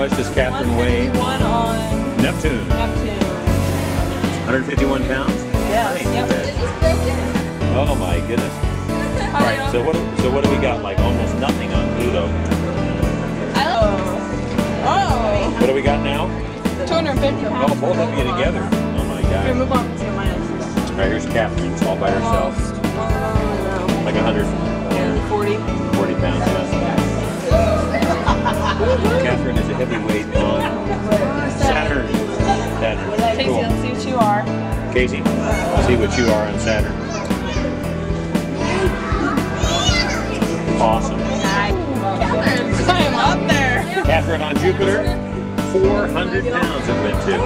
much does Catherine weigh? 151 on Neptune. 151 pounds? Yes. Yep. Oh my goodness. All right, so what do we got? Like almost nothing on Pluto. Oh. What do we got now? 250 pounds. Oh, both of you together. Oh my Here, God. move on to your minus. All right, here's Catherine, all by herself. Like 140 pounds. Catherine is a heavyweight on Saturn. Casey, Cool. let's see what you are. Casey, see what you are on Saturn. Awesome. I'm up there. Catherine on Jupiter, 400 pounds it went to.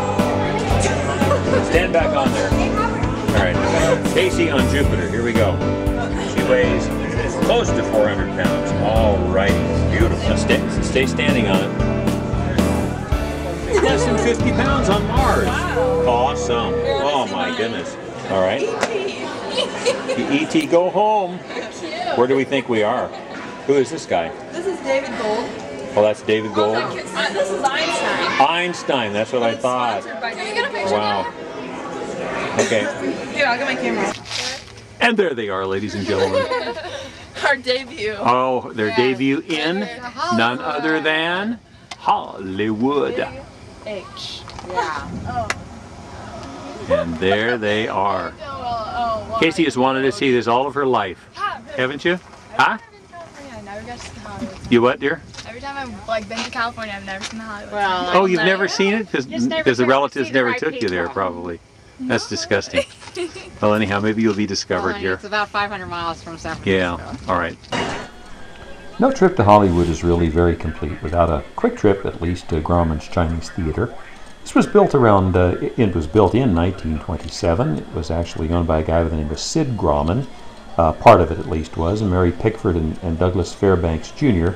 Stand back on there. All right. Casey on Jupiter, here we go. She weighs close to 400 pounds. All right. Beautiful. Now stay standing on it. Less than 50 pounds on Mars. Awesome. Oh my goodness. All right. E.T. go home. Where do we think we are? Who is this guy? This is David Gold. Oh, that's David Gold. This is Einstein. Einstein, that's what I thought. Wow. Okay. Here, I'll get my camera. And there they are, ladies and gentlemen. Our debut. Oh, their debut in none other than Hollywood. H. Yeah. And there they are. Casey has wanted to see this all of her life. Haven't you? Huh? I never got to see Hollywood. You what, dear? Every time I've been to California, I've never seen the Hollywood. Well, Oh, you've never seen it? Because the relatives see the never right took you there, people. probably. That's disgusting. Well, anyhow, maybe you'll be discovered here. It's about 500 miles from San Francisco. Yeah, all right. No trip to Hollywood is really very complete without a quick trip, at least, to Grauman's Chinese Theater. This was built around, it was built in 1927. It was actually owned by a guy by the name of Sid Grauman. Part of it, at least, was, and Mary Pickford and Douglas Fairbanks Jr.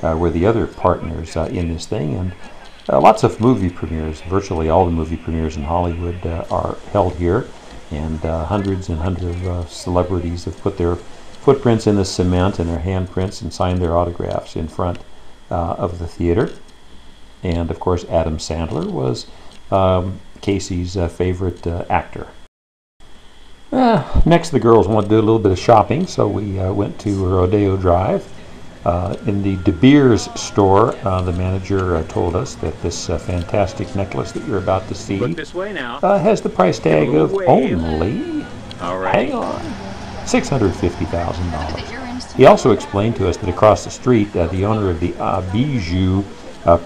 Were the other partners in this thing. And lots of movie premieres, virtually all the movie premieres in Hollywood are held here. And hundreds and hundreds of celebrities have put their footprints in the cement and their handprints and signed their autographs in front of the theater. And of course, Adam Sandler was Casey's favorite actor. Next, the girls wanted to do a little bit of shopping, so we went to Rodeo Drive. In the De Beers store, the manager told us that this fantastic necklace that you're about to see Look this way now. has the price tag of wave. only, All right. hang on, $650,000. He also explained to us that across the street, the owner of the Bijou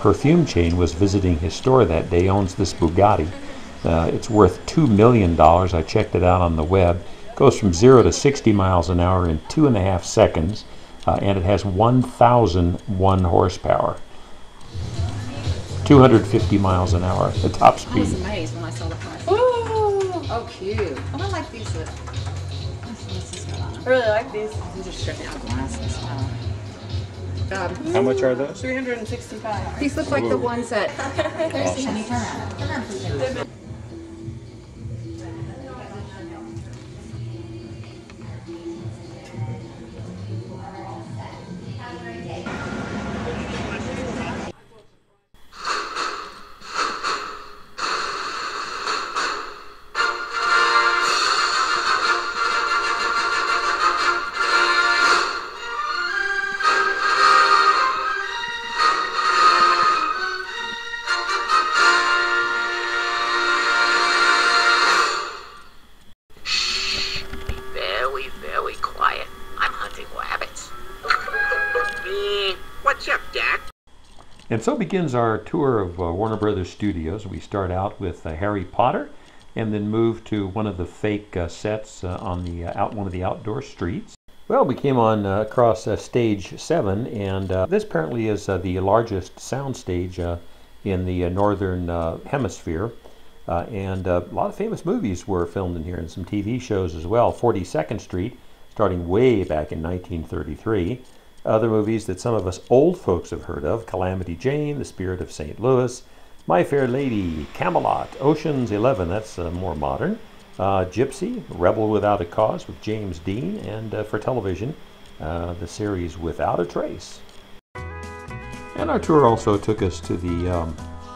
perfume chain was visiting his store that day, owns this Bugatti. It's worth $2 million. I checked it out on the web. It goes from 0 to 60 miles an hour in 2.5 seconds, and it has 1,001 horsepower. 250 miles an hour at top I was speed. amazed when I saw the price. Ooh. Oh, cute. Oh, I like these. I really like these. These are stripped out glasses. How much are those? 365. These look like the ones that. Very quiet. I'm hunting rabbits. What's up, Dak? And so begins our tour of Warner Brothers Studios. We start out with Harry Potter, and then move to one of the fake sets on the one of the outdoor streets. Well, we came on across stage 7, and this apparently is the largest sound stage in the northern hemisphere. And a lot of famous movies were filmed in here, and some TV shows as well. 42nd Street, starting way back in 1933. Other movies that some of us old folks have heard of: Calamity Jane, The Spirit of St. Louis, My Fair Lady, Camelot, Ocean's 11, that's more modern, Gypsy, Rebel Without a Cause with James Dean, and for television, the series Without a Trace. And And our tour also took us to the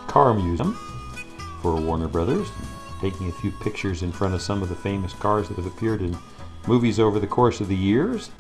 car museum for Warner Brothers, taking a few pictures in front of some of the famous cars that have appeared in movies over the course of the years.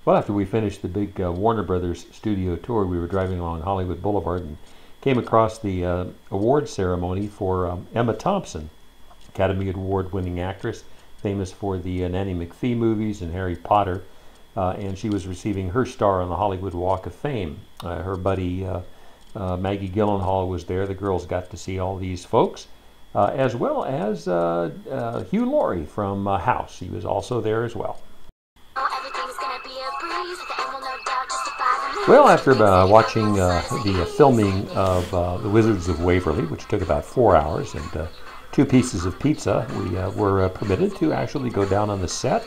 Well, after we finished the big Warner Brothers studio tour, we were driving along Hollywood Boulevard and came across the award ceremony for Emma Thompson, Academy Award-winning actress, famous for the Nanny McPhee movies and Harry Potter, and she was receiving her star on the Hollywood Walk of Fame. Her buddy Maggie Gyllenhaal was there. The girls got to see all these folks, as well as Hugh Laurie from House. He was also there as well. Well, after watching the filming of The Wizards of Waverly, which took about 4 hours, and 2 pieces of pizza, we were permitted to actually go down on the set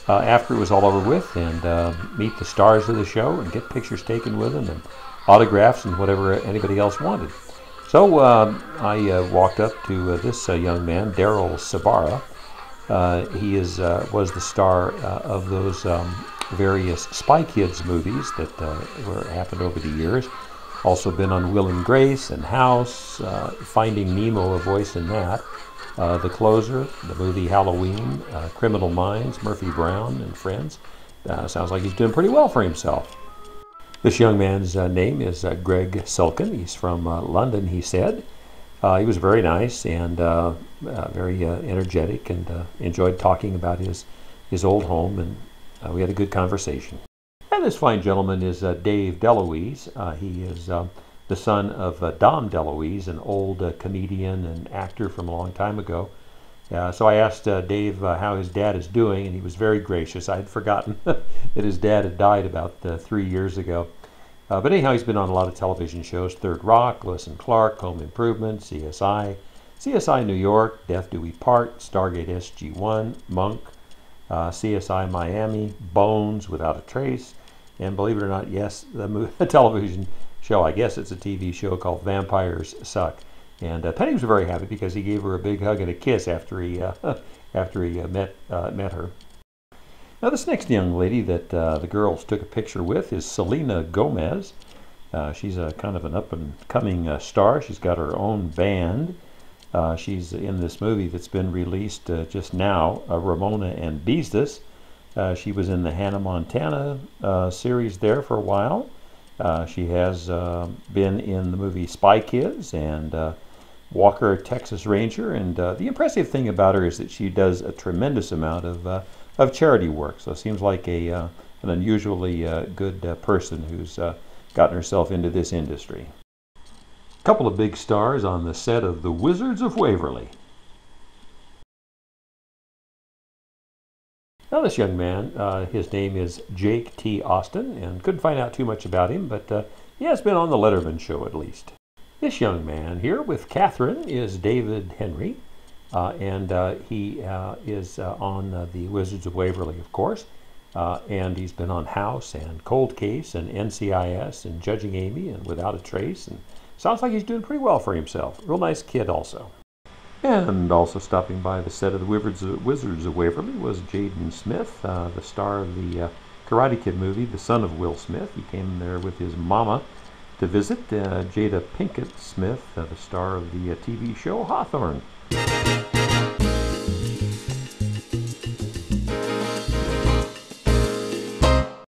after it was all over with and meet the stars of the show and get pictures taken with them and autographs and whatever anybody else wanted. So I walked up to this young man, Daryl Sabara. He was the star of those various Spy Kids movies that happened over the years. Also been on Will and Grace and House, Finding Nemo, a voice in that. The Closer, the movie Halloween, Criminal Minds, Murphy Brown and Friends. Sounds like he's doing pretty well for himself. This young man's name is Greg Sulkin. He's from London, he said. He was very nice and very energetic, and enjoyed talking about his old home, and we had a good conversation. And this fine gentleman is Dave DeLuise. He is the son of Dom DeLuise, an old comedian and actor from a long time ago. So I asked Dave how his dad is doing, and he was very gracious. I had forgotten that his dad had died about 3 years ago. But anyhow, he's been on a lot of television shows: Third Rock, Lewis and Clark, Home Improvement, CSI, CSI New York, Death Do We Part, Stargate SG-1, Monk, CSI Miami, Bones, Without a Trace, and believe it or not, yes, the television show, I guess it's a TV show called Vampires Suck. And Penny was very happy because he gave her a big hug and a kiss after he met her. Now, this next young lady that the girls took a picture with is Selena Gomez. She's a kind of an up-and-coming star. She's got her own band. She's in this movie that's been released just now, Ramona and Beezus. She was in the Hannah Montana series there for a while. She has been in the movie Spy Kids and Walker, Texas Ranger. And the impressive thing about her is that she does a tremendous amount of charity work. So it seems like an unusually good person who's gotten herself into this industry. A couple of big stars on the set of The Wizards of Waverly. Now, this young man, his name is Jake T. Austin, and couldn't find out too much about him, but he has been on the Letterman Show at least. This young man here with Catherine is David Henry, and he is on The Wizards of Waverly, of course, and he's been on House and Cold Case and NCIS and Judging Amy and Without a Trace, and sounds like he's doing pretty well for himself. Real nice kid also. And also stopping by the set of The Wizards of Waverly was Jaden Smith, the star of the Karate Kid movie, the son of Will Smith. He came there with his mama to visit. Jada Pinkett Smith, the star of the TV show Hawthorne.